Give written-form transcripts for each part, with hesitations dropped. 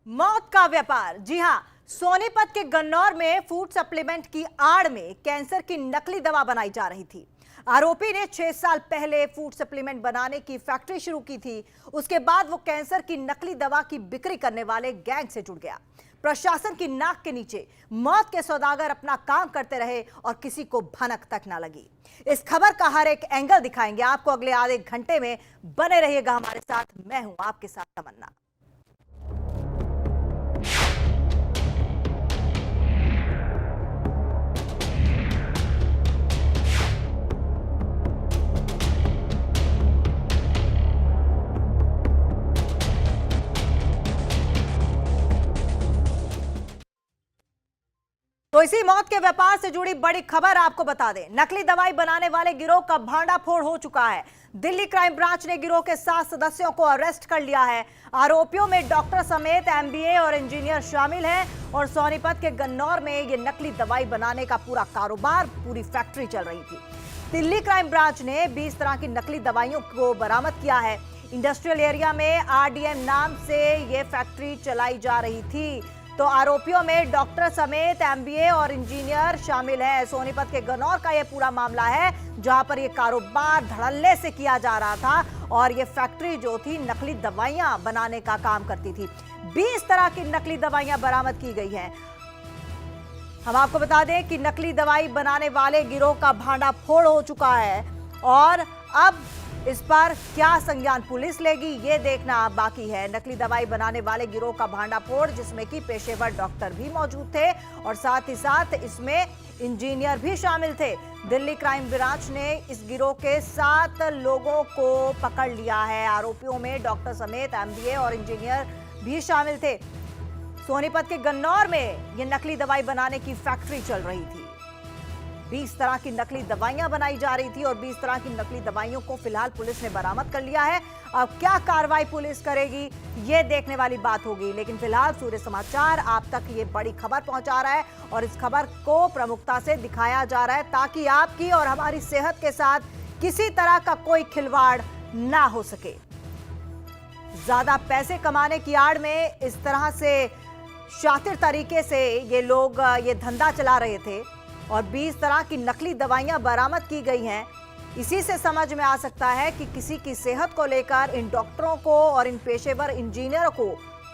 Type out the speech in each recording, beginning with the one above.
मौत का व्यापार। जी हां, सोनीपत के गन्नौर में फूड सप्लीमेंट की आड़ में कैंसर की नकली दवा बनाई जा रही थी। आरोपी ने 6 साल पहले फूड सप्लीमेंट बनाने की फैक्ट्री शुरू की थी। उसके बाद वो कैंसर की नकली दवा की बिक्री करने वाले गैंग से जुड़ गया। प्रशासन की नाक के नीचे मौत के सौदागर अपना काम करते रहे और किसी को भनक तक ना लगी। इस खबर का हर एक एंगल दिखाएंगे आपको अगले आधे घंटे में। बने रहिएगा हमारे साथ। मैं हूं आपके साथ तमन्ना। तो इसी मौत के व्यापार से जुड़ी बड़ी खबर आपको बता दें। नकली दवाई बनाने वाले गिरोह का भांडाफोड़ हो चुका है। दिल्ली क्राइम ब्रांच ने गिरोह के 7 सदस्यों को अरेस्ट कर लिया है। आरोपियों में डॉक्टर समेत एमबीए और इंजीनियर शामिल हैं और सोनीपत के गन्नौर में ये नकली दवाई बनाने का पूरा कारोबार, पूरी फैक्ट्री चल रही थी। दिल्ली क्राइम ब्रांच ने 20 तरह की नकली दवाइयों को बरामद किया है। इंडस्ट्रियल एरिया में आरडीएम नाम से ये फैक्ट्री चलाई जा रही थी। तो आरोपियों में डॉक्टर समेत एमबीए और इंजीनियर शामिल हैं। सोनीपत के गन्नौर का यह पूरा मामला है, जहां पर यह कारोबार धड़ल्ले से किया जा रहा था और यह फैक्ट्री जो थी नकली दवाइयां बनाने का काम करती थी। 20 तरह की नकली दवाइयां बरामद की गई हैं। हम आपको बता दें कि नकली दवाई बनाने वाले गिरोह का भांडाफोड़ हो चुका है और अब इस पर क्या संज्ञान पुलिस लेगी ये देखना बाकी है। नकली दवाई बनाने वाले गिरोह का भांडाफोड़, जिसमें कि पेशेवर डॉक्टर भी मौजूद थे और साथ ही साथ इसमें इंजीनियर भी शामिल थे। दिल्ली क्राइम ब्रांच ने इस गिरोह के 7 लोगों को पकड़ लिया है। आरोपियों में डॉक्टर समेत एमबीए और इंजीनियर भी शामिल थे। सोनीपत के गन्नौर में ये नकली दवाई बनाने की फैक्ट्री चल रही थी। 20 तरह की नकली दवाइयां बनाई जा रही थी और 20 तरह की नकली दवाइयों को फिलहाल पुलिस ने बरामद कर लिया है। अब क्या कार्रवाई पुलिस करेगी ये देखने वाली बात होगी, लेकिन फिलहाल सूर्य समाचार आप तक ये बड़ी खबर पहुंचा रहा है और इस खबर को प्रमुखता से दिखाया जा रहा है ताकि आपकी और हमारी सेहत के साथ किसी तरह का कोई खिलवाड़ ना हो सके। ज्यादा पैसे कमाने की आड़ में इस तरह से शातिर तरीके से ये लोग ये धंधा चला रहे थे और 20 तरह की नकली दवाइयां बरामद की गई हैं। इसी से समझ में आ सकता है कि किसी की सेहत को लेकर इन डॉक्टरों को और इन पेशेवर इंजीनियरों को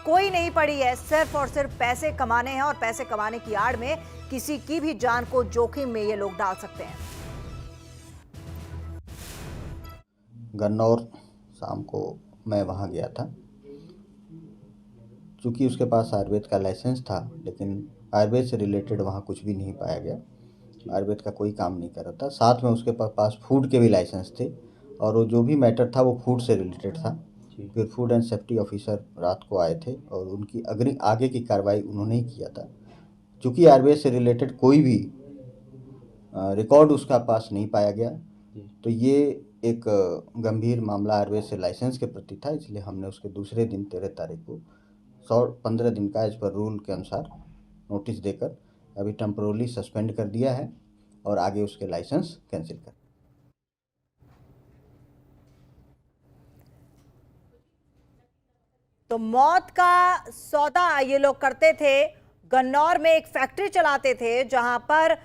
कोई नहीं पड़ी है। सिर्फ और सिर्फ पैसे कमाने हैं और पैसे कमाने की आड़ में किसी की भी जान को जोखिम में ये लोग डाल सकते हैं। गन्नौर शाम को मैं वहाँ गया था। चूँकि उसके पास आयुर्वेद का लाइसेंस था, लेकिन आयुर्वेद से रिलेटेड वहाँ कुछ भी नहीं पाया गया। आयुर्वेद का कोई काम नहीं कर रहा था। साथ में उसके पास फूड के भी लाइसेंस थे और वो जो भी मैटर था वो फूड से रिलेटेड था। फिर फूड एंड सेफ्टी ऑफिसर रात को आए थे और उनकी आगे की कार्रवाई उन्होंने ही किया था। चूँकि आयुर्वेद से रिलेटेड कोई भी रिकॉर्ड उसका पास नहीं पाया गया, तो ये एक गंभीर मामला आयुर्वेद से लाइसेंस के प्रति था। इसलिए हमने उसके दूसरे दिन 13 तारीख को 15 दिन का एज पर रूल के अनुसार नोटिस देकर अभी टेम्पोरली सस्पेंड कर दिया है और आगे उसके लाइसेंस कैंसिल कर। तो मौत का सौदा ये लोग करते थे। गन्नौर में एक फैक्ट्री चलाते थे जहां पर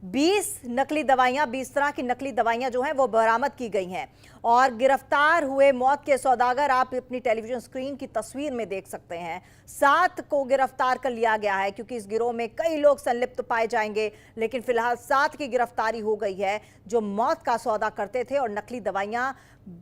20 नकली दवाइयां, 20 तरह की नकली दवाइयां जो हैं वो बरामद की गई हैं और गिरफ्तार हुए मौत के सौदागर आप अपनी टेलीविजन स्क्रीन की तस्वीर में देख सकते हैं। 7 को गिरफ्तार कर लिया गया है क्योंकि इस गिरोह में कई लोग संलिप्त पाए जाएंगे, लेकिन फिलहाल 7 की गिरफ्तारी हो गई है जो मौत का सौदा करते थे और नकली दवाइयां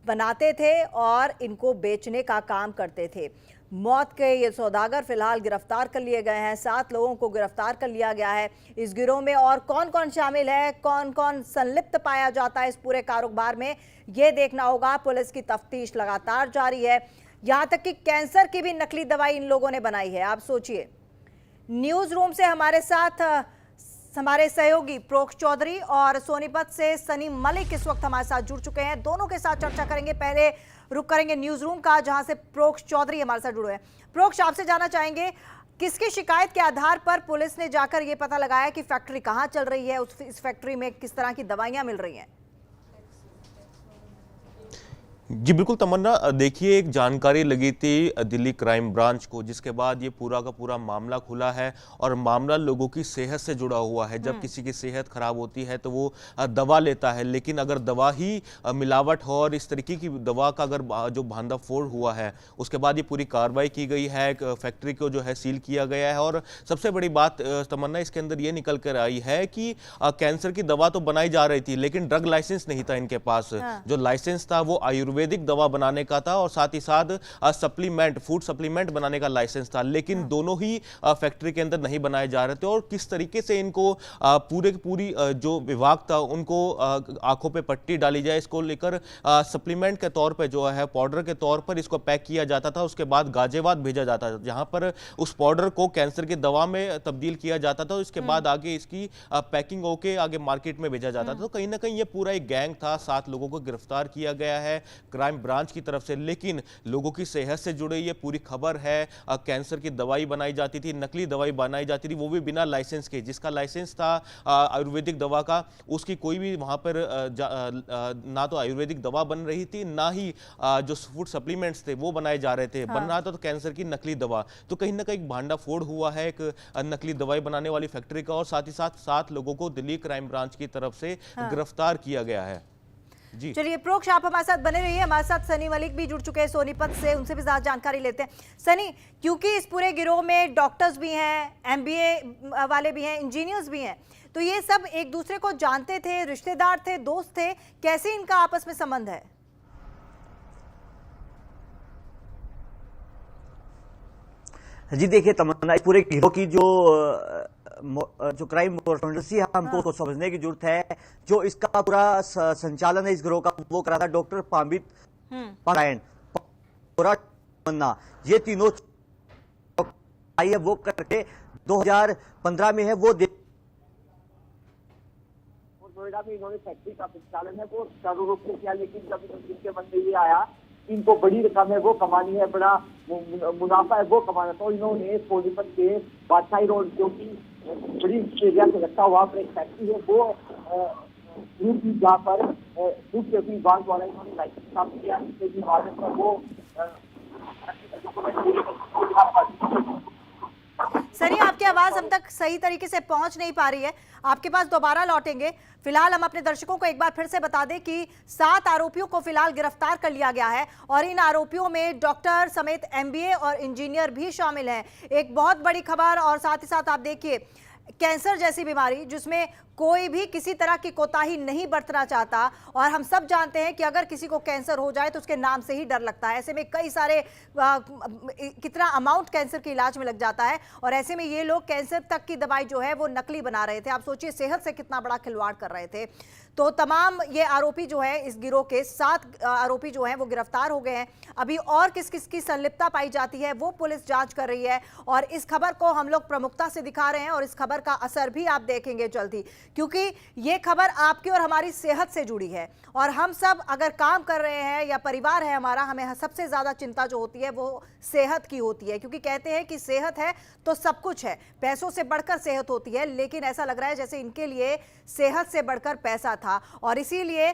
बनाते थे और इनको बेचने का काम करते थे। मौत के ये सौदागर फिलहाल गिरफ्तार कर लिए गए हैं। 7 लोगों को गिरफ्तार कर लिया गया है। इस गिरोह में और कौन कौन शामिल है, कौन कौन संलिप्त पाया जाता है इस पूरे कारोबार में, ये देखना होगा। पुलिस की तफ्तीश लगातार जारी है। यहां तक कि कैंसर की भी नकली दवाई इन लोगों ने बनाई है। आप सोचिए। न्यूज रूम से हमारे साथ हमारे सहयोगी प्रोक्ष चौधरी और सोनीपत से सनी मलिक इस वक्त हमारे साथ जुड़ चुके हैं। दोनों के साथ चर्चा करेंगे। पहले रुक करेंगे न्यूज रूम का, जहां से प्रोक्ष चौधरी हमारे साथ जुड़े हैं। प्रोक्ष, आपसे जानना चाहेंगे किसकी शिकायत के आधार पर पुलिस ने जाकर यह पता लगाया कि फैक्ट्री कहां चल रही है, इस फैक्ट्री में किस तरह की दवाइयां मिल रही हैं? जी बिल्कुल तमन्ना, देखिए एक जानकारी लगी थी दिल्ली क्राइम ब्रांच को, जिसके बाद ये पूरा का पूरा मामला खुला है और मामला लोगों की सेहत से जुड़ा हुआ है। जब किसी की सेहत खराब होती है तो वो दवा लेता है, लेकिन अगर दवा ही मिलावट हो और इस तरीके की दवा का अगर जो भांडाफोड़ हुआ है, उसके बाद ये पूरी कार्रवाई की गई है, फैक्ट्री को जो है सील किया गया है। और सबसे बड़ी बात तमन्ना इसके अंदर ये निकल कर आई है कि कैंसर की दवा तो बनाई जा रही थी, लेकिन ड्रग लाइसेंस नहीं था इनके पास। जो लाइसेंस था वो आयुर्वेदिक दवा बनाने का था और साथ ही साथ सप्लीमेंट, फूड सप्लीमेंट बनाने का लाइसेंस था, लेकिन दोनों ही फैक्ट्री के अंदर नहीं बनाए जा रहे थे। और किस तरीके से इनको पूरे की पूरी जो विभाग था उनको आंखों पे पट्टी डाली जाए, इसको लेकर सप्लीमेंट के तौर पे जो है पाउडर के तौर पर इसको पैक किया जाता था, उसके बाद गाजियाबाद भेजा जाता था, जहां पर उस पाउडर को कैंसर की दवा में तब्दील किया जाता था। उसके बाद आगे इसकी पैकिंग होके आगे मार्केट में भेजा जाता था। तो कहीं ना कहीं ये पूरा एक गैंग था, 7 लोगों को गिरफ्तार किया गया है क्राइम ब्रांच की तरफ से। लेकिन लोगों की सेहत से जुड़ी ये पूरी खबर है। कैंसर की दवाई बनाई जाती थी, नकली दवाई बनाई जाती थी, वो भी बिना लाइसेंस के। जिसका लाइसेंस था आयुर्वेदिक दवा का, उसकी कोई भी वहां पर ना तो आयुर्वेदिक दवा बन रही थी, ना ही जो फूड सप्लीमेंट्स थे वो बनाए जा रहे थे। बन रहा था तो कैंसर की नकली दवा। तो कहीं ना कहीं भांडाफोड़ हुआ है एक नकली दवाई बनाने वाली फैक्ट्री का, और साथ ही साथ 7 लोगों को दिल्ली क्राइम ब्रांच की तरफ से गिरफ्तार किया गया है। जी चलिए प्रोक्ष, आप हमारे साथ बने रहिए। हमारे साथ सनी मलिक भी जुड़ चुके हैं सोनीपत से, उनसे भी ज्यादा जानकारी लेते हैं। सनी, क्योंकि इस पूरे गिरोह में डॉक्टर्स भी हैं, एमबीए वाले भी हैं, इंजीनियर्स भी हैं, तो ये सब एक दूसरे को जानते थे, रिश्तेदार थे, दोस्त थे, कैसे इनका आपस में संबंध है? जी देखिए तमन्ना, इस पूरे गिरोह की जो क्राइम कॉन्स्पिरेसी है, हमको उसको समझने की जरूरत है। जो इसका पूरा संचालन है इस गिरोह का, वो करा था डॉक्टर पामित पारायण, तमन्ना। ये तीनों आई है वो करके 2015 में है वो नोएडा में इन्होंने फैक्ट्री का संचालन है वो चारों रूप से किया, लेकिन जब इनके मन में ये आया इनको बड़ी रकम है वो कमानी है, बड़ा मुनाफा है वो कमाना, तो इन्होंने सोनीपत के बादशाही रोड जो कि बड़ी एरिया से लगता हुआ पर एक फैक्ट्री है वो ग्रुप जहाँ पर ग्रुप के विभाग द्वारा इन्होंने लाइसेंस प्राप्त किया, जिसके बाद में वो सनी, आपकी आवाज हम तक सही तरीके से पहुंच नहीं पा रही है, आपके पास दोबारा लौटेंगे। फिलहाल हम अपने दर्शकों को एक बार फिर से बता दें कि 7 आरोपियों को फिलहाल गिरफ्तार कर लिया गया है और इन आरोपियों में डॉक्टर समेत एमबीए और इंजीनियर भी शामिल हैं। एक बहुत बड़ी खबर, और साथ ही साथ आप देखिए कैंसर जैसी बीमारी जिसमें कोई भी किसी तरह की कोताही नहीं बरतना चाहता, और हम सब जानते हैं कि अगर किसी को कैंसर हो जाए तो उसके नाम से ही डर लगता है। ऐसे में कई सारे कितना अमाउंट कैंसर के इलाज में लग जाता है, और ऐसे में ये लोग कैंसर तक की दवाई जो है वो नकली बना रहे थे। आप सोचिए सेहत से कितना बड़ा खिलवाड़ कर रहे थे। तो तमाम ये आरोपी जो है, इस गिरोह के 7 आरोपी जो हैं वो गिरफ्तार हो गए हैं। अभी और किस किस की संलिप्तता पाई जाती है वो पुलिस जांच कर रही है, और इस खबर को हम लोग प्रमुखता से दिखा रहे हैं, और इस खबर का असर भी आप देखेंगे जल्दी, क्योंकि ये खबर आपकी और हमारी सेहत से जुड़ी है। और हम सब अगर काम कर रहे हैं या परिवार है हमारा, हमें सबसे ज्यादा चिंता जो होती है वो सेहत की होती है, क्योंकि कहते हैं कि सेहत है तो सब कुछ है, पैसों से बढ़कर सेहत होती है। लेकिन ऐसा लग रहा है जैसे इनके लिए सेहत से बढ़कर पैसा था, और इसीलिए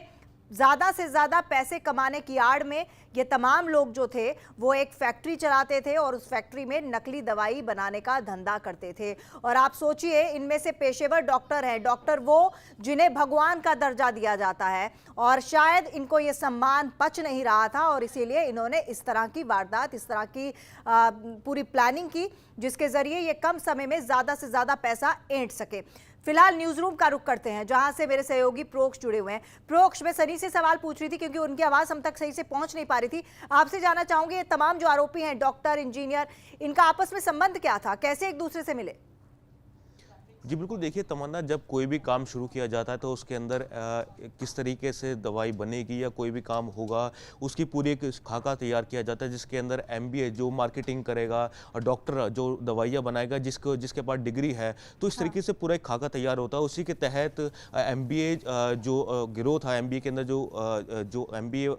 ज्यादा से ज्यादा पैसे कमाने की आड़ में ये तमाम लोग जो थे वो एक फैक्ट्री चलाते थे और उस फैक्ट्री में नकली दवाई बनाने का धंधा करते थे। और आप सोचिए, इनमें से पेशेवर डॉक्टर हैं, डॉक्टर वो जिन्हें भगवान का दर्जा दिया जाता है, और शायद इनको ये सम्मान पच नहीं रहा था, और इसीलिए इन्होंने इस तरह की वारदात, इस तरह की पूरी प्लानिंग की, जिसके जरिए ये कम समय में ज्यादा से ज्यादा पैसा ऐंठ सके। फिलहाल न्यूज रूम का रुख करते हैं, जहां से मेरे सहयोगी प्रोक्ष जुड़े हुए हैं। प्रोक्ष, मैं सनी से सवाल पूछ रही थी क्योंकि उनकी आवाज हम तक सही से पहुंच नहीं पा रही थी। आपसे जानना चाहूंगी, ये तमाम जो आरोपी हैं, डॉक्टर, इंजीनियर, इनका आपस में संबंध क्या था, कैसे एक दूसरे से मिले? जी बिल्कुल, देखिए तमन्ना, जब कोई भी काम शुरू किया जाता है तो उसके अंदर किस तरीके से दवाई बनेगी या कोई भी काम होगा, उसकी पूरी एक खाका तैयार किया जाता है, जिसके अंदर एमबीए जो मार्केटिंग करेगा और डॉक्टर जो दवाइयाँ बनाएगा जिसके पास डिग्री है, तो इस तरीके से पूरा एक खाका तैयार होता है। उसी के तहत एमबीए जो गिरोह था, एमबीए के अंदर जो एमबीए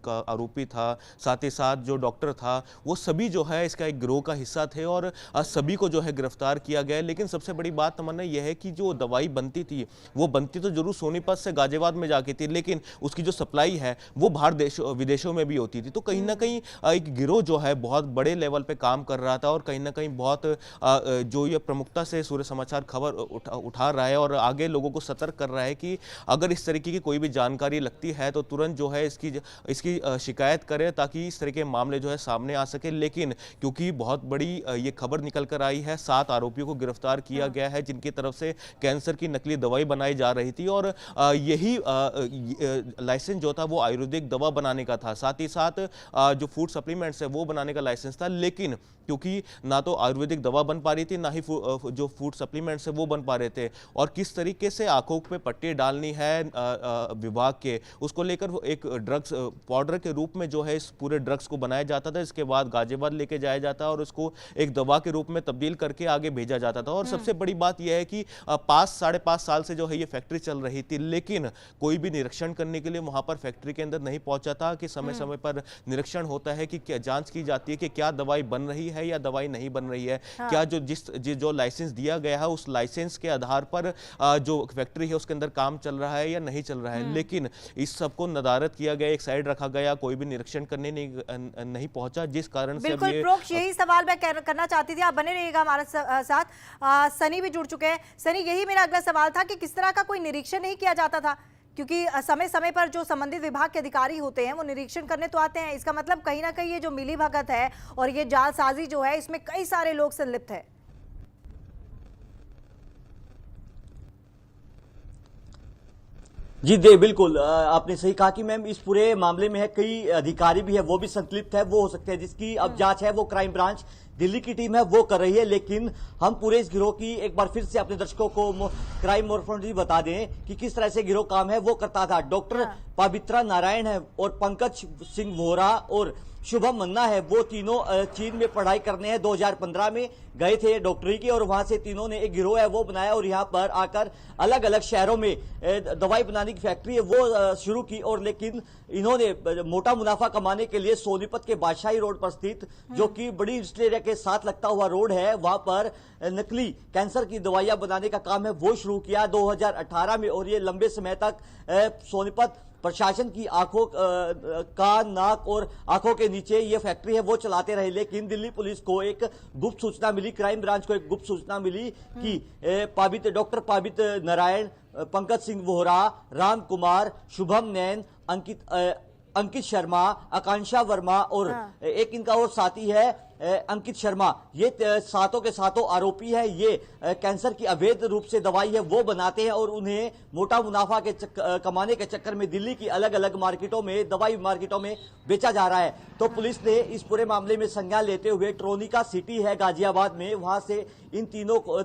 का आरोपी था, साथ ही साथ जो डॉक्टर था, वो सभी जो है इसका एक गिरोह का हिस्सा थे और सभी को जो है गिरफ्तार किया गया। लेकिन सबसे बड़ी बात मानना यह है कि जो दवाई बनती थी वो बनती तो जरूर सोनीपत से गाजियाबाद में जाके थी, लेकिन उसकी जो सप्लाई है वो बाहर विदेशों में भी होती थी। तो कहीं ना कहीं एक गिरोह जो है बहुत बड़े लेवल पे काम कर रहा था और कहीं ना कहीं बहुत जो ये प्रमुखता से सूर्य समाचार खबर उठा रहा है और आगे लोगों को सतर्क कर रहा है कि अगर इस तरीके की कोई भी जानकारी लगती है तो तुरंत जो है इसकी शिकायत करें ताकि इस तरह के मामले जो है सामने आ सके। लेकिन क्योंकि बहुत बड़ी ये खबर निकल कर आई है, 7 आरोपियों को गिरफ्तार किया गया है जिनकी तरफ से कैंसर की नकली दवाई बनाई जा रही थी और यही लाइसेंस जो था वो आयुर्वेदिक दवा बनाने का था, साथ ही साथ जो फूड सप्लीमेंट्स है वो बनाने का लाइसेंस था। लेकिन क्योंकि ना तो आयुर्वेदिक दवा बन पा रही थी, ना ही जो फूड सप्लीमेंट्स है वो बन पा रहे थे, और किस तरीके से आंखों पे पट्टी डालनी है विभाग के, उसको लेकर एक ड्रग्स पाउडर के रूप में जो है इस पूरे ड्रग्स को बनाया जाता था। इसके बाद गाजियाबाद लेके जाया जाता और उसको एक दवा के रूप में तब्दील करके आगे भेजा जाता था। और सबसे बड़ी बात यह है कि 5-5.5 साल से जो है ये फैक्ट्री चल रही थी, लेकिन कोई भी निरीक्षण करने के लिए वहां पर फैक्ट्री के अंदर नहीं पहुंचा था कि समय समय पर निरीक्षण होता है कि क्या जांच की जाती है कि क्या दवाई बन रही है या दवाई नहीं बन रही है। हाँ। क्या जो लाइसेंस दिया गया है उस लाइसेंस के आधार पर जो फैक्ट्री है उसके अंदर काम चल रहा है या नहीं चल रहा है। लेकिन इस सबको नदारद किया गया, एक साइड रखा गया, कोई भी निरीक्षण करने नहीं पहुंचा, जिस कारण से बिल्कुल प्रोक्ष यही सवाल मैं करना चाहती थी। आप बने रहिएगा हमारे साथ। सनी भी जुड़ चुके हैं। सनी, यही मेरा अगला सवाल था कि किस तरह का कोई निरीक्षण नहीं किया जाता था, क्योंकि समय समय पर जो संबंधित विभाग के अधिकारी होते हैं वो निरीक्षण करने तो आते हैं। इसका मतलब कहीं ना कहीं ये जो मिलीभगत है और ये जालसाजी जो है इसमें कई सारे लोग संलिप्त हैं। जी दे बिल्कुल आपने सही कहा कि मैम इस पूरे मामले में है कई अधिकारी भी है वो भी संलिप्त है, वो हो सकते हैं जिसकी अब जांच है वो क्राइम ब्रांच दिल्ली की टीम है वो कर रही है। लेकिन हम पूरे इस गिरोह की एक बार फिर से अपने दर्शकों को क्राइम मोर्फोलॉजी बता दें कि किस तरह से गिरोह काम है वो करता था। डॉक्टर पवित्रा नारायण है और पंकज सिंह वोरा और शुभम मन्ना है, वो तीनों चीन में पढ़ाई करने हैं। 2015 में गए थे डॉक्टरी की और वहां से तीनों ने एक गिरोह है वो बनाया और यहाँ पर आकर अलग अलग शहरों में दवाई बनाने की फैक्ट्री है वो शुरू की। और लेकिन इन्होंने मोटा मुनाफा कमाने के लिए सोनीपत के बादशाही रोड पर स्थित जो कि बड़ी इंडस्ट्री के साथ लगता हुआ रोड है वहां पर नकली कैंसर की दवाइयां बनाने का काम है वो शुरू किया 2018 में। और ये लंबे समय तक सोनीपत प्रशासन की आंखों कान नाक और आंखों के नीचे ये फैक्ट्री है वो चलाते रहे। लेकिन दिल्ली पुलिस को एक गुप्त सूचना मिली, क्राइम ब्रांच को एक गुप्त सूचना मिली कि डॉक्टर पाबित नारायण, पंकज सिंह वोहरा, राम कुमार, शुभम नैन, अंकित शर्मा, आकांक्षा वर्मा और एक इनका और साथी है अंकित शर्मा, ये सातों के सातों आरोपी है। ये कैंसर की अवैध रूप से दवाई है वो बनाते हैं और उन्हें मोटा मुनाफा के कमाने के चक्कर में दिल्ली की अलग अलग मार्केटों में, दवाई मार्केटों में बेचा जा रहा है। तो पुलिस ने इस पूरे मामले में संज्ञान लेते हुए ट्रोनिका सिटी है गाजियाबाद में, वहां से इन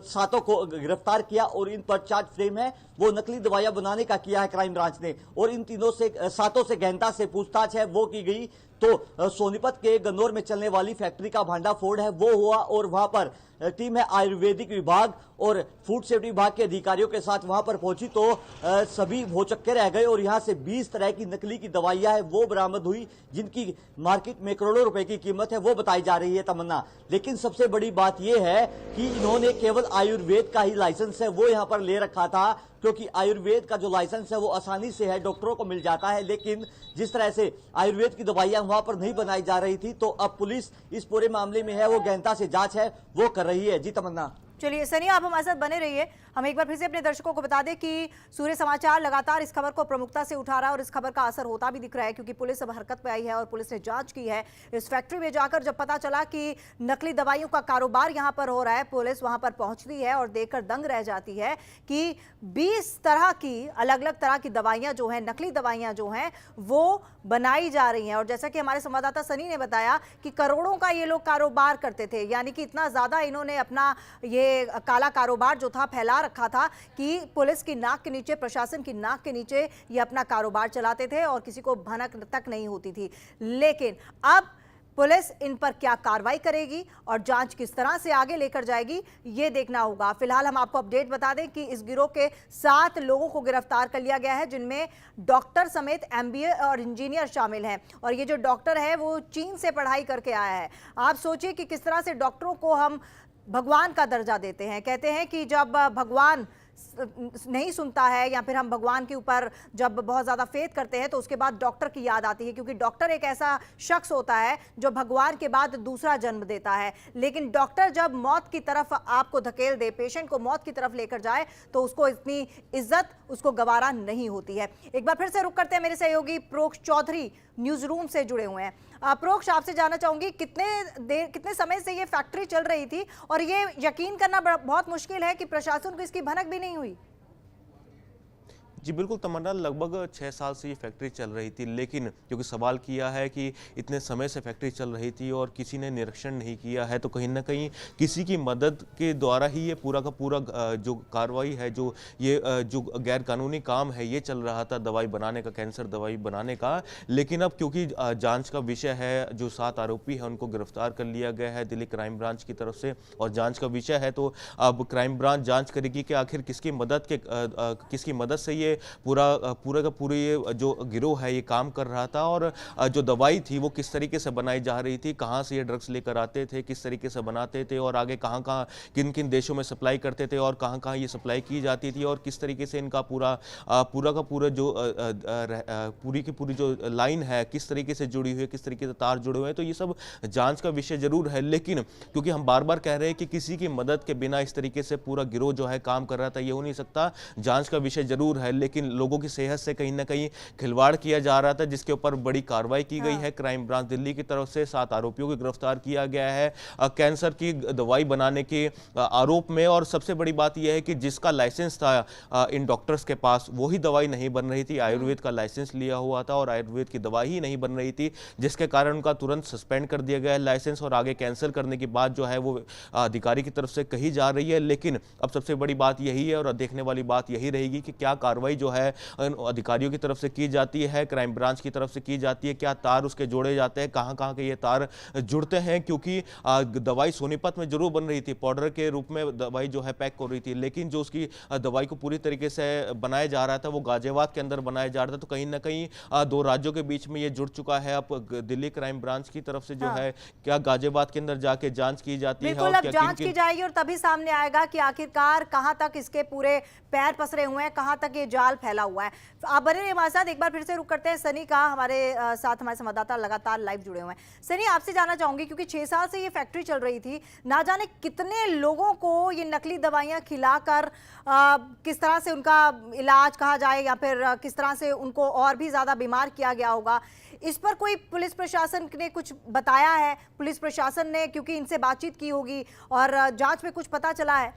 सातों को गिरफ्तार किया और इन पर चार्ज फ्रेम है वो नकली दवाइयां बनाने का किया है क्राइम ब्रांच ने। और इन सातों से गहनता से पूछताछ है वो की गई तो सोनीपत के गन्नौर में चलने वाली फैक्ट्री का भांडाफोड़ है वो हुआ और वहां पर टीम है आयुर्वेदिक विभाग और फूड सेफ्टी विभाग के अधिकारियों के साथ वहां पर पहुंची तो सभी भौचक्के रह गए और यहां से 20 तरह की नकली की दवाइयां है वो बरामद हुई जिनकी मार्केट में करोड़ों रुपए की कीमत है वो बताई जा रही है तमन्ना। लेकिन सबसे बड़ी बात यह है कि इन्होंने केवल आयुर्वेद का ही लाइसेंस है वो यहां पर ले रखा था, क्योंकि आयुर्वेद का जो लाइसेंस है वो आसानी से है, डॉक्टरों को मिल जाता है। लेकिन जिस तरह से आयुर्वेद की दवाइयां वहां पर नहीं बनाई जा रही थी तो अब पुलिस इस पूरे मामले में है वो गहनता से जांच है वो कर रही है। जी तमन्ना। चलिए सनी, आप हमारे साथ बने रहिए। हम एक बार फिर से अपने दर्शकों को बता दें कि सूर्य समाचार लगातार इस खबर को प्रमुखता से उठा रहा है और इस खबर का असर होता भी दिख रहा है, क्योंकि पुलिस अब हरकत में आई है और पुलिस ने जांच की है। इस फैक्ट्री में जाकर जब पता चला कि नकली दवाइयों का कारोबार यहां पर हो रहा है, पुलिस वहां पर पहुंचती है और देखकर दंग रह जाती है कि 20 तरह की अलग अलग तरह की दवाइयां जो है, नकली दवाइयां जो हैं वो बनाई जा रही हैं। और जैसा कि हमारे संवाददाता सनी ने बताया कि करोड़ों का ये लोग कारोबार करते थे, यानी कि इतना ज्यादा इन्होंने अपना ये काला कारोबार जो था फैला रखा था कि पुलिस की नाक के नीचे, प्रशासन की नाक के नीचे ये अपना कारोबार चलाते थे और किसी को भनक तक नहीं होती थी। लेकिन अब पुलिस इन पर क्या कार्रवाई करेगी और जांच किस तरह से आगे लेकर जाएगी, ये देखना होगा। फिलहाल हम आपको अपडेट बता दें कि इस गिरोह के 7 लोगों को गिरफ्तार कर लिया गया है, जिनमें डॉक्टर समेत MBA और इंजीनियर शामिल हैं। और ये जो डॉक्टर है वो चीन से पढ़ाई करके आया है। आप सोचिए कि किस तरह से डॉक्टरों को हम भगवान का दर्जा देते हैं। कहते हैं कि जब भगवान नहीं सुनता है या फिर हम भगवान के ऊपर जब बहुत ज़्यादा फेथ करते हैं तो उसके बाद डॉक्टर की याद आती है, क्योंकि डॉक्टर एक ऐसा शख्स होता है जो भगवान के बाद दूसरा जन्म देता है। लेकिन डॉक्टर जब मौत की तरफ आपको धकेल दे, पेशेंट को मौत की तरफ लेकर जाए, तो उसको इतनी इज्जत उसको गवारा नहीं होती है। एक बार फिर से रुक करते हैं, मेरे सहयोगी प्रोक्ष चौधरी न्यूज रूम से जुड़े हुए हैं। प्रोक्ष, आपसे जानना चाहूंगी कितने समय से ये फैक्ट्री चल रही थी और ये यकीन करना बहुत मुश्किल है कि प्रशासन को इसकी भनक भी नहीं हुई। जी बिल्कुल तमन्ना, लगभग 6 साल से ये फैक्ट्री चल रही थी, लेकिन क्योंकि सवाल किया है कि इतने समय से फैक्ट्री चल रही थी और किसी ने निरीक्षण नहीं किया है, तो कहीं ना कहीं किसी की मदद के द्वारा ही ये पूरा का पूरा जो कार्रवाई है, जो गैर कानूनी काम है, ये चल रहा था दवाई बनाने का, कैंसर दवाई बनाने का। लेकिन अब क्योंकि जाँच का विषय है, जो 7 आरोपी हैं उनको गिरफ्तार कर लिया गया है दिल्ली क्राइम ब्रांच की तरफ से, और जाँच का विषय है, तो अब क्राइम ब्रांच जाँच करेगी कि आखिर किसकी मदद से ये पूरा का पूरा ये जो गिरोह है ये काम कर रहा था, और जो दवाई थी वो किस तरीके से बनाई जा रही थी, कहाँ से ये ड्रग्स लेकर आते थे, किस तरीके से बनाते थे, और आगे कहाँ किन किन देशों में सप्लाई करते थे, और कहाँ ये सप्लाई की जाती थी, और किस तरीके से इनका पूरा का पूरा जो पूरी की पूरी जो लाइन है किस तरीके से जुड़ी हुई है, किस तरीके से तार जुड़े हुए हैं। तो ये सब जांच का विषय जरूर है, लेकिन क्योंकि हम बार बार कह रहे हैं कि किसी की मदद के बिना इस तरीके से पूरा गिरोह जो है काम कर रहा था, ये हो नहीं सकता। जांच का विषय जरूर है, लेकिन लोगों की सेहत से कहीं ना कहीं खिलवाड़ किया जा रहा था, जिसके ऊपर बड़ी कार्रवाई की गई है। क्राइम ब्रांच दिल्ली की तरफ से 7 आरोपियों को गिरफ्तार किया गया है कैंसर की दवाई बनाने के आरोप में। और सबसे बड़ी बात यह है कि जिसका लाइसेंस था इन डॉक्टर्स के पास, वही दवाई नहीं बन रही थी। आयुर्वेद का लाइसेंस लिया हुआ था और आयुर्वेद की दवाई ही नहीं बन रही थी, जिसके कारण उनका तुरंत सस्पेंड कर दिया गया है लाइसेंस, और आगे कैंसिल करने की बात जो है वो अधिकारी की तरफ से कही जा रही है। लेकिन अब सबसे बड़ी बात यही है और देखने वाली बात यही रहेगी कि क्या कार्रवाई जो है अधिकारियों की तरफ से की जाती है, क्राइम ब्रांच की तरफ से की जाती है, क्या तार उसके जोड़े जाते हैं, कहां के ये तार जुड़ते हैं। क्योंकि दवाई सोनीपत में जरूर बन रही थी, पाउडर के रूप में दवाई जो है पैक हो रही थी, लेकिन जो उसकी दवाई को पूरी तरीके से बनाया जा रहा था वो गाजियाबाद के अंदर बनाया जा रहा था। तो कहीं ना कहीं 2 राज्यों के बीच में ये जुड़ चुका है। अब दिल्ली क्राइम ब्रांच की तरफ से जो है क्या गाजियाबाद के अंदर जाके जांच की जाती है, और अब जांच की जाएगी और तभी सामने आएगा कि आखिरकार कहां तक इसके पूरे पैर पसरे हुए हैं, कहां तक ये जाल फैला हुआ है। आप बने रहिए हमारे साथ। एक बार फिर से रुक करते हैं सनी का, हमारे साथ हमारे संवाददाता लगातार लाइव जुड़े हुए हैं। सनी, आपसे जानना चाहूंगी, क्योंकि 6 साल से ये फैक्ट्री चल रही थी, ना जाने कितने लोगों को ये नकली दवाइयां खिलाकर किस तरह से उनका इलाज कहा जाए या फिर किस तरह से उनको और भी ज्यादा बीमार किया गया होगा। इस पर कोई पुलिस प्रशासन ने कुछ बताया है? पुलिस प्रशासन ने, क्योंकि इनसे बातचीत की होगी और जांच में कुछ पता चला है?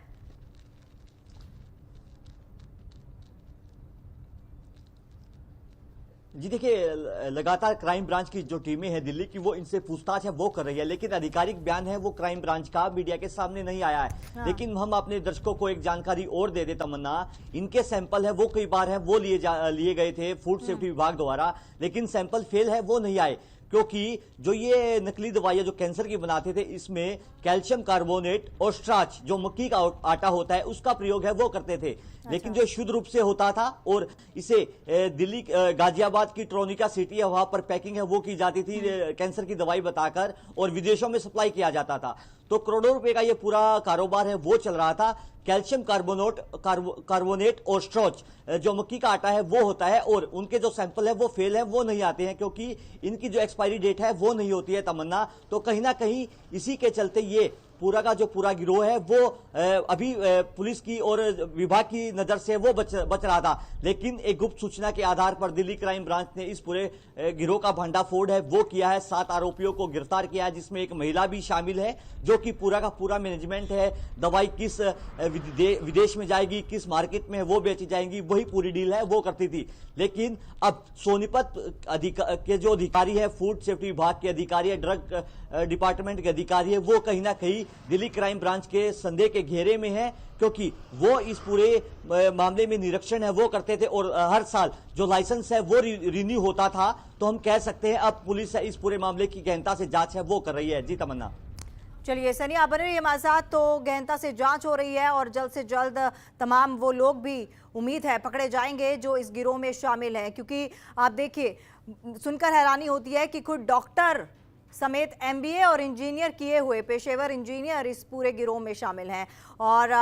जी देखिए, लगातार क्राइम ब्रांच की जो टीमें हैं दिल्ली की, वो इनसे पूछताछ है वो कर रही है, लेकिन आधिकारिक बयान है वो क्राइम ब्रांच का मीडिया के सामने नहीं आया है। लेकिन हम अपने दर्शकों को एक जानकारी और दे दे तमन्ना, इनके सैंपल है वो कई बार है वो लिए गए थे फूड सेफ्टी विभाग द्वारा, लेकिन सैंपल फेल है वो नहीं आए, क्योंकि जो ये नकली दवाइयां जो कैंसर की बनाते थे, इसमें कैल्शियम कार्बोनेट और स्टार्च जो मक्की का आटा होता है उसका प्रयोग है वो करते थे। लेकिन जो शुद्ध रूप से होता था और इसे दिल्ली गाजियाबाद की ट्रोनिका सिटी है वहां पर पैकिंग है वो की जाती थी कैंसर की दवाई बताकर, और विदेशों में सप्लाई किया जाता था। तो करोड़ों रुपए का ये पूरा कारोबार है वो चल रहा था। कैल्शियम कार्बोनेट और स्टार्च जो मक्की का आटा है वो होता है, और उनके जो सैंपल है वो फेल है वो नहीं आते हैं, क्योंकि इनकी जो एक्सपायरी डेट है वो नहीं होती है तमन्ना। तो कहीं ना कहीं इसी के चलते ये पूरा का जो पूरा गिरोह है वो अभी पुलिस की और विभाग की नजर से वो बच रहा था। लेकिन एक गुप्त सूचना के आधार पर दिल्ली क्राइम ब्रांच ने इस पूरे गिरोह का भंडाफोड़ है वो किया है। 7 आरोपियों को गिरफ्तार किया है, जिसमें एक महिला भी शामिल है, जो कि पूरा का पूरा मैनेजमेंट है। दवाई किस विदेश में जाएगी, किस मार्केट में वो बेची जाएंगी, वही पूरी डील है वो करती थी। लेकिन अब सोनीपत के जो अधिकारी है, फूड सेफ्टी विभाग के अधिकारी है, ड्रग डिपार्टमेंट के अधिकारी है, वो कहीं ना कहीं दिल्ली क्राइम ब्रांच के संदेह के घेरे में है, क्योंकि वो इस पूरे मामले में निरीक्षण है वो करते थे और हर साल जो लाइसेंस है वो रिन्यू होता था। तो हम कह सकते हैं अब पुलिस इस पूरे मामले की गहनता से जांच है वो कर रही है। जी तमन्ना। चलिए सनी, आप बने रहिए हमारे साथ। तो गहनता से जांच हो रही है और जल्द से जल्द तमाम वो लोग भी उम्मीद है पकड़े जाएंगे जो इस गिरोह में शामिल हैं, क्योंकि आप देखिए सुनकर हैरानी होती है कि खुद डॉक्टर समेत एमबीए और इंजीनियर किए हुए पेशेवर इंजीनियर इस पूरे गिरोह में शामिल हैं और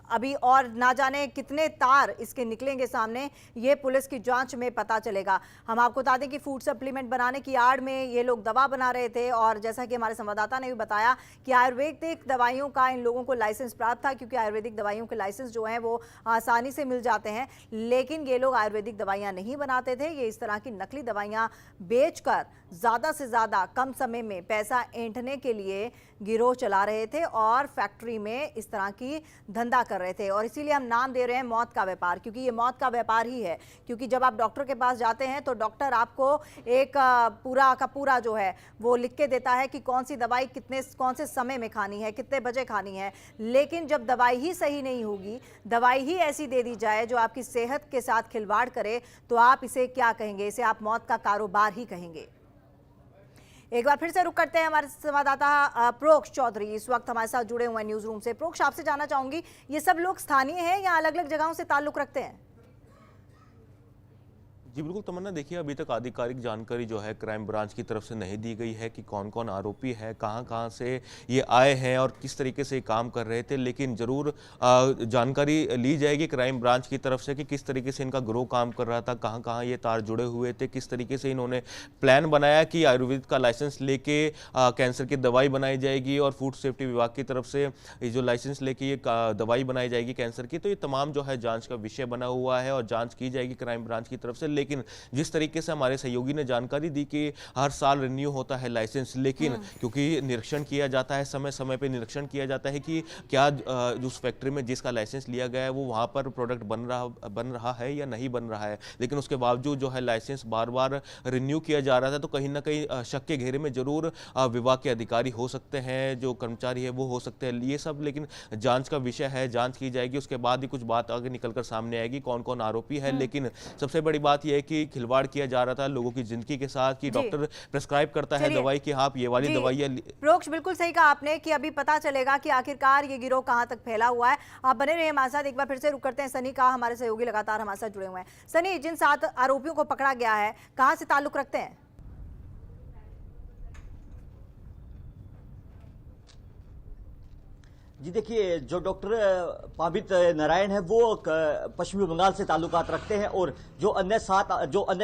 अभी और ना जाने कितने तार इसके निकलेंगे सामने, ये पुलिस की जांच में पता चलेगा। हम आपको बता दें कि फूड सप्लीमेंट बनाने की आड़ में ये लोग दवा बना रहे थे और जैसा कि हमारे संवाददाता ने भी बताया कि आयुर्वेदिक दवाइयों का इन लोगों को लाइसेंस प्राप्त था, क्योंकि आयुर्वेदिक दवाइयों के लाइसेंस जो हैं वो आसानी से मिल जाते हैं। लेकिन ये लोग आयुर्वेदिक दवाइयाँ नहीं बनाते थे, ये इस तरह की नकली दवाइयाँ बेचकर ज़्यादा से ज़्यादा कम समय में पैसा ऐंठने के लिए गिरोह चला रहे थे और फैक्ट्री में इस तरह की धंधा कर रहे थे। और इसीलिए हम नाम दे रहे हैं मौत का व्यापार, क्योंकि ये मौत का व्यापार ही है। क्योंकि जब आप डॉक्टर के पास जाते हैं तो डॉक्टर आपको एक पूरा का पूरा जो है वो लिख के देता है कि कौन सी दवाई कौन से समय में खानी है, कितने बजे खानी है। लेकिन जब दवाई ही सही नहीं होगी, दवाई ही ऐसी दे दी जाए जो आपकी सेहत के साथ खिलवाड़ करे, तो आप इसे क्या कहेंगे? इसे आप मौत का कारोबार ही कहेंगे। एक बार फिर से रुक करते हैं हमारे संवाददाता प्रोक्ष चौधरी इस वक्त हमारे साथ जुड़े हुए हैं न्यूज रूम से। प्रोक्ष, आपसे जानना चाहूंगी, ये सब लोग स्थानीय हैं या अलग अलग जगहों से ताल्लुक रखते हैं? जी बिल्कुल तमन्ना, देखिए अभी तक आधिकारिक जानकारी जो है क्राइम ब्रांच की तरफ से नहीं दी गई है कि कौन कौन आरोपी है, कहां कहां से ये आए हैं और किस तरीके से काम कर रहे थे। लेकिन जरूर जानकारी ली जाएगी क्राइम ब्रांच की तरफ से कि किस तरीके से इनका गिरोह काम कर रहा था, कहां कहां ये तार जुड़े हुए थे, किस तरीके से इन्होंने प्लान बनाया कि आयुर्वेद का लाइसेंस लेके कैंसर की दवाई बनाई जाएगी और फूड सेफ्टी विभाग की तरफ से ये जो लाइसेंस लेके ये दवाई बनाई जाएगी कैंसर की। तो ये तमाम जो है जाँच का विषय बना हुआ है और जाँच की जाएगी क्राइम ब्रांच की तरफ से। लेकिन जिस तरीके से हमारे सहयोगी ने जानकारी दी कि हर साल रिन्यू होता है लाइसेंस, लेकिन क्योंकि निरीक्षण किया जाता है, समय समय पे निरीक्षण किया जाता है कि क्या उस फैक्ट्री में जिसका लाइसेंस लिया गया है वो वहाँ पर प्रोडक्ट बन रहा है या नहीं बन रहा है। लेकिन उसके बावजूद जो है लाइसेंस बार बार रिन्यू किया जा रहा था। तो कहीं ना कहीं शक के घेरे में जरूर विभाग के अधिकारी हो सकते हैं, जो कर्मचारी है वो हो सकते हैं, ये सब लेकिन जाँच का विषय है, जाँच की जाएगी। उसके बाद ही कुछ बात आगे निकलकर सामने आएगी कौन कौन आरोपी है। लेकिन सबसे बड़ी बात यह है कि खिलवाड़ किया जा रहा था लोगों की जिंदगी के साथ कि डॉक्टर प्रेस्क्राइब करता है दवाई कि आप ये वाली दवाई। प्रोक्ष, बिल्कुल सही कहा आपने कि अभी पता चलेगा कि आखिरकार ये गिरोह कहां तक फैला हुआ है। आप बने रहिए हमारे साथ। एक बार फिर से रुक करते हैं सनी का, हमारे सहयोगी लगातार हमारे साथ जुड़े हुए हैं। सनी, जिन 7 आरोपियों को पकड़ा गया है कहां से ताल्लुक रखते हैं? जी देखिए, जो डॉक्टर पाबित नारायण है वो पश्चिमी बंगाल से ताल्लुकात रखते हैं और जो अन्य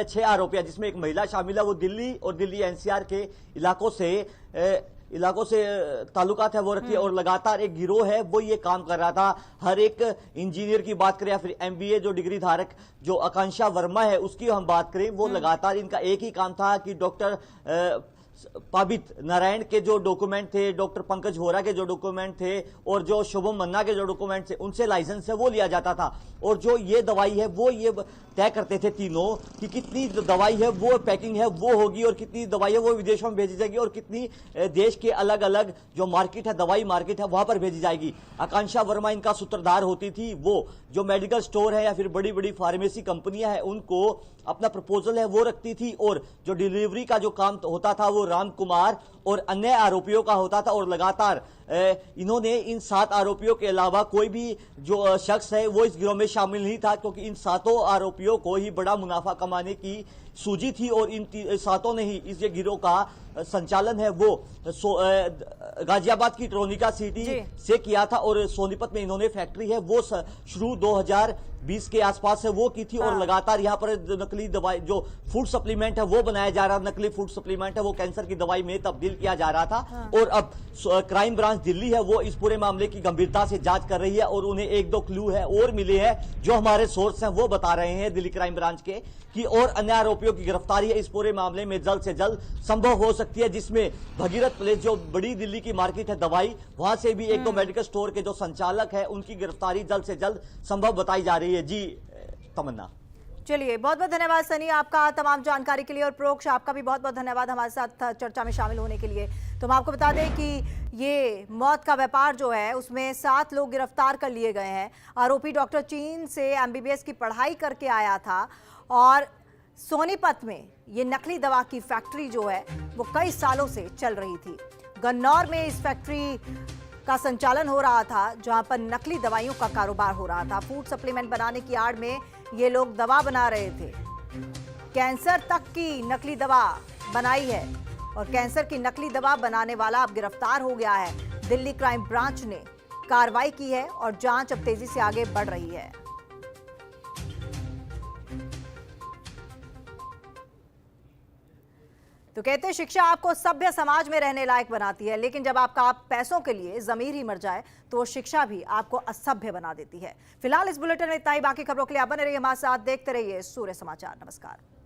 6 आरोपी हैं जिसमें एक महिला शामिल है वो दिल्ली और दिल्ली एनसीआर के इलाकों से ताल्लुकात है वो रखती है। और लगातार एक गिरोह है वो ये काम कर रहा था। हर एक इंजीनियर की बात करें या फिर एमबीए जो डिग्री धारक जो आकांक्षा वर्मा है उसकी हम बात करें, वो लगातार इनका एक ही काम था कि डॉक्टर पाबित नारायण के जो डॉक्यूमेंट थे, डॉक्टर पंकज होरा के जो डॉक्यूमेंट थे और जो शुभम मन्ना के जो डॉक्यूमेंट थे उनसे लाइसेंस है वो लिया जाता था। और जो ये दवाई है वो ये तय करते थे तीनों कि कितनी दवाई है वो पैकिंग है वो होगी और कितनी दवाई है वो विदेशों में भेजी जाएगी और कितनी देश के अलग अलग जो मार्केट है, दवाई मार्केट है, वहां पर भेजी जाएगी। आकांक्षा वर्मा इनका सूत्रधार होती थी। वो जो मेडिकल स्टोर है या फिर बड़ी बड़ी फार्मेसी कंपनियां हैं उनको अपना प्रपोजल है वो रखती थी और जो डिलीवरी का जो काम होता था वो राम कुमार और अन्य आरोपियों का होता था। और लगातार इन्होंने इन 7 आरोपियों के अलावा कोई भी जो शख्स है वो इस गिरोह में शामिल नहीं था, क्योंकि इन 7 आरोपियों को ही बड़ा मुनाफा कमाने की सूझी थी और इन 7 ने ही इस गिरोह का संचालन है वो गाजियाबाद की ट्रोनिका सिटी से किया था और सोनीपत में इन्होंने फैक्ट्री है वो शुरू 2020 के आसपास है वो की थी। और लगातार यहाँ पर नकली दवाई जो फूड सप्लीमेंट है वो बनाया जा रहा, नकली फूड सप्लीमेंट है वो कैंसर की दवाई में तब्दील किया जा रहा था। और अब क्राइम ब्रांच दिल्ली है वो इस पूरे मामले की गंभीरता से जांच कर रही है और उन्हें 1-2 क्लू है और मिले हैं जो हमारे सोर्स हैं वो बता रहे हैं दिल्ली क्राइम ब्रांच के कि और अन्य आरोपियों की गिरफ्तारी है इस पूरे मामले में जल्द से जल्द संभव हो सकती है, जिसमें भगीरथ प्लेस जो बड़ी दिल्ली की मार्केट है दवाई, वहां से भी 1-2 मेडिकल स्टोर के जो संचालक है उनकी गिरफ्तारी जल्द से जल्द संभव बताई जा रही है। जी तमन्ना। चलिए, बहुत बहुत धन्यवाद सनी आपका तमाम जानकारी के लिए और प्रोक्ष आपका भी बहुत बहुत धन्यवाद हमारे साथ चर्चा में शामिल होने के लिए। तो हम आपको बता दें कि ये मौत का व्यापार जो है उसमें 7 लोग गिरफ्तार कर लिए गए हैं। आरोपी डॉक्टर चीन से एमबीबीएस की पढ़ाई करके आया था और सोनीपत में ये नकली दवा की फैक्ट्री जो है वो कई सालों से चल रही थी। गन्नौर में इस फैक्ट्री का संचालन हो रहा था जहां पर नकली दवाइयों का कारोबार हो रहा था। फूड सप्लीमेंट बनाने की आड़ में ये लोग दवा बना रहे थे। कैंसर तक की नकली दवा बनाई है और कैंसर की नकली दवा बनाने वाला अब गिरफ्तार हो गया है। दिल्ली क्राइम ब्रांच ने कार्रवाई की है और जांच अब तेजी से आगे बढ़ रही है। तो कहते हैं शिक्षा आपको सभ्य समाज में रहने लायक बनाती है, लेकिन जब आपका पैसों के लिए जमीर ही मर जाए तो शिक्षा भी आपको असभ्य बना देती है। फिलहाल इस बुलेटिन में इतना ही। बाकी खबरों के लिए आप बने रहिए हमारे साथ, देखते रहिए सूर्य समाचार। नमस्कार।